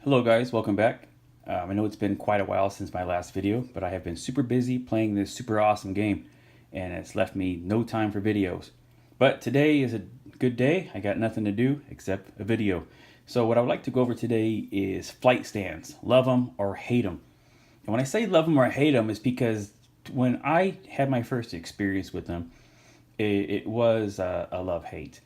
Hello guys, welcome back. I know it's been quite a while since my last video, but I have been super busy playing this super awesome game and it's left me no time for videos. But today is a good day. I got nothing to do except a video. So what I would like to go over today is flight stands. Love them or hate them. And when I say love them or hate them, it's because when I had my first experience with them, it was a love-hate.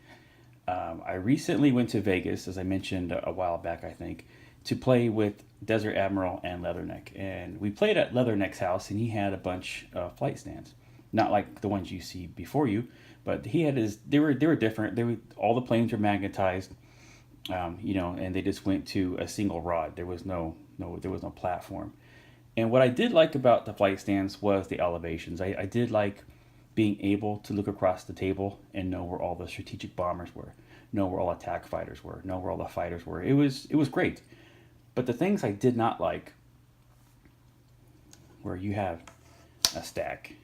I recently went to Vegas, as I mentioned a while back, I think, to play with Desert Admiral and Leatherneck. And we played at Leatherneck's house, and he had a bunch of flight stands, not like the ones you see before you, but he had his. They were different. All the planes were magnetized, and they just went to a single rod. There was no platform. And what I did like about the flight stands was the elevations. I did like being able to look across the table and know where all the strategic bombers were, know where all attack fighters were, know where all the fighters were. It was great. But the things I did not like, where you have a stack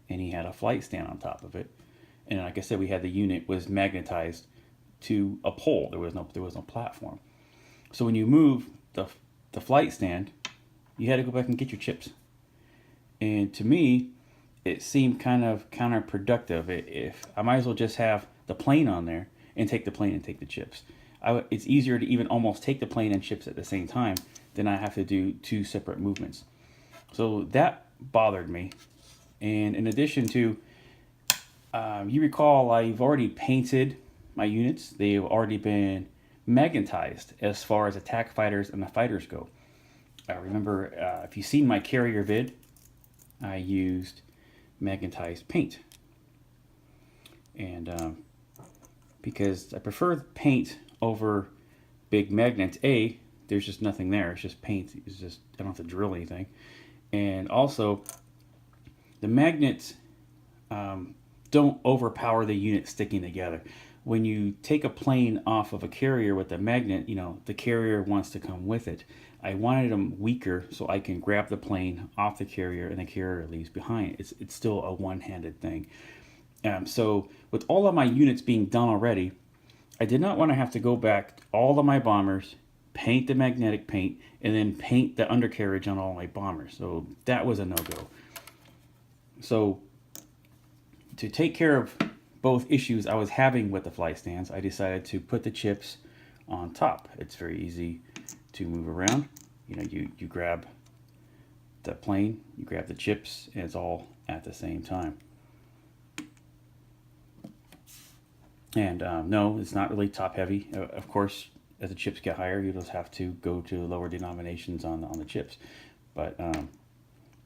and he had a flight stand on top of it, and like I said, we had the unit was magnetized to a pole. There was no platform. So when you move the flight stand, you had to go back and get your chips. And to me, it seemed kind of counterproductive. If I might as well just have the plane on there and take the plane and take the chips. It's easier to even almost take the plane and chips at the same time than I have to do two separate movements. So that bothered me. And in addition to, you recall I've already painted my units. They've already been magnetized as far as attack fighters and the fighters go. Remember, if you've seen my carrier vid, I used magnetized paint. And because I prefer paint over big magnets, there's just nothing there. It's just paint. It's just, I don't have to drill anything. And also, the magnets don't overpower the unit sticking together. When you take a plane off of a carrier with a magnet, the carrier wants to come with it. I wanted them weaker so I can grab the plane off the carrier and the carrier leaves behind. It's still a one-handed thing. So with all of my units being done already, I did not want to have to go back all of my bombers, paint the magnetic paint, and then paint the undercarriage on all my bombers. So that was a no-go. So to take care of both issues I was having with the flight stands, I decided to put the chips on top. It's very easy to move around. You grab the plane, you grab the chips, and it's all at the same time. And no, it's not really top heavy. Of course, as the chips get higher, you just have to go to lower denominations on the chips. But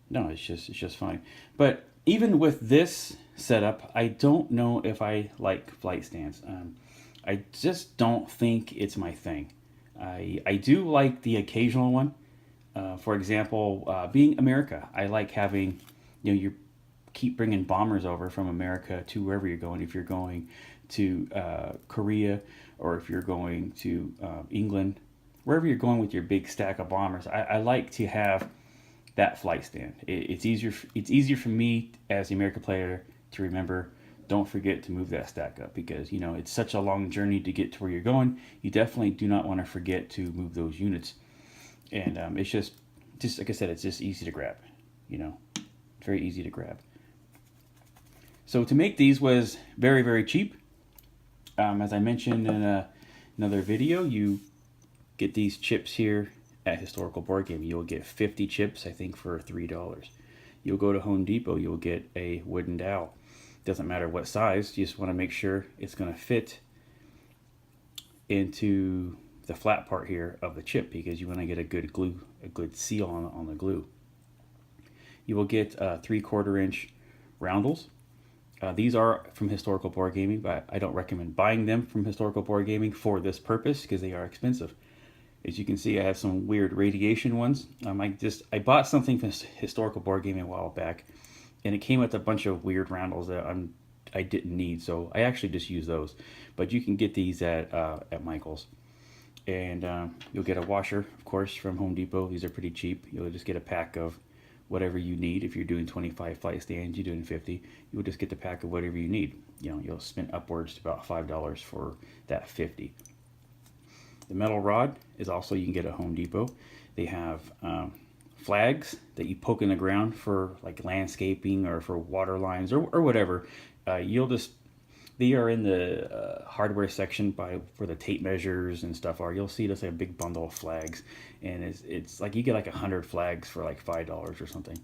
no, it's just fine. But even with this setup, I don't know if I like flight stands. I just don't think it's my thing. I do like the occasional one. For example, being America, I like having, you keep bringing bombers over from America to wherever you're going. If you're going to Korea, or if you're going to England, wherever you're going with your big stack of bombers, I like to have that flight stand. It's easier. It's easier for me as the American player to remember. Don't forget to move that stack up because it's such a long journey to get to where you're going. You definitely do not want to forget to move those units, and it's just like I said, it's just easy to grab. Very easy to grab. So to make these was very, very cheap. As I mentioned in another video, you get these chips here at Historical Board Game. You'll get 50 chips, I think, for $3. You'll go to Home Depot, you'll get a wooden dowel. Doesn't matter what size, you just want to make sure it's going to fit into the flat part here of the chip because you want to get a good glue, a good seal on the glue. You will get 3/4 inch roundels. These are from Historical Board Gaming, but I don't recommend buying them from Historical Board Gaming for this purpose because they are expensive. As you can see, I have some weird radiation ones. I bought something from Historical Board Gaming a while back, and it came with a bunch of weird roundels that I didn't need, so I actually just use those. But you can get these at Michael's, and you'll get a washer, of course, from Home Depot. These are pretty cheap. You'll just get a pack of whatever you need. If you're doing 25 flight stands, you're doing 50. You will just get the pack of whatever you need. You'll spend upwards to about $5 for that 50. The metal rod is also, you can get at Home Depot. They have flags that you poke in the ground for like landscaping or for water lines or whatever. You'll just, they are in the hardware section by where the tape measures and stuff are. You'll see just like a big bundle of flags, and it's like you get like 100 flags for like $5 or something.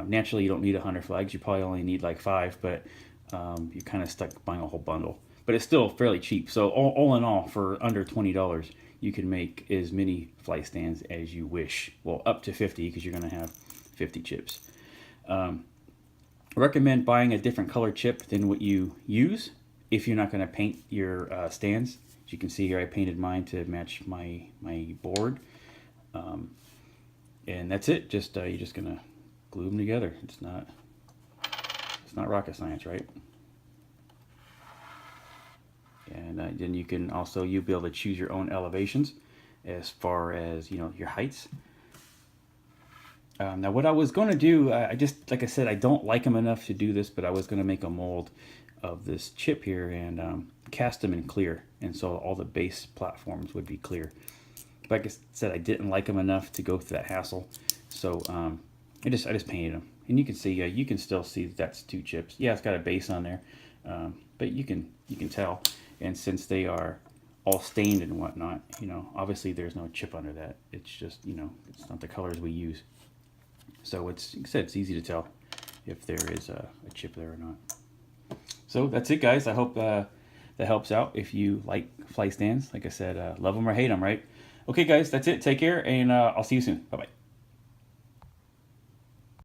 Naturally, you don't need 100 flags. You probably only need like 5, but you're kind of stuck buying a whole bundle. But it's still fairly cheap. So all in all, for under $20, you can make as many flight stands as you wish. Well, up to 50, because you're going to have 50 chips. Recommend buying a different color chip than what you use if you're not going to paint your stands. As you can see here, I painted mine to match my board. And that's it. Just you're just going to glue them together. It's not rocket science, right? And then you can also, you'll be able to choose your own elevations as far as, you know, your heights. Now what I was going to do, I just, like I said, I don't like them enough to do this, but I was going to make a mold of this chip here and cast them in clear, and so all the base platforms would be clear. But like I said, I didn't like them enough to go through that hassle, so I just painted them, and you can see, you can still see that's 2 chips. Yeah, it's got a base on there, but you can tell. And since they are all stained and whatnot, you know, obviously there's no chip under that. It's just, you know, it's not the colors we use. So it's, like I said, it's easy to tell if there is a chip there or not. So that's it, guys. I hope that helps out if you like flight stands. Like I said, love them or hate them, right? Okay, guys, that's it. Take care, and I'll see you soon. Bye-bye.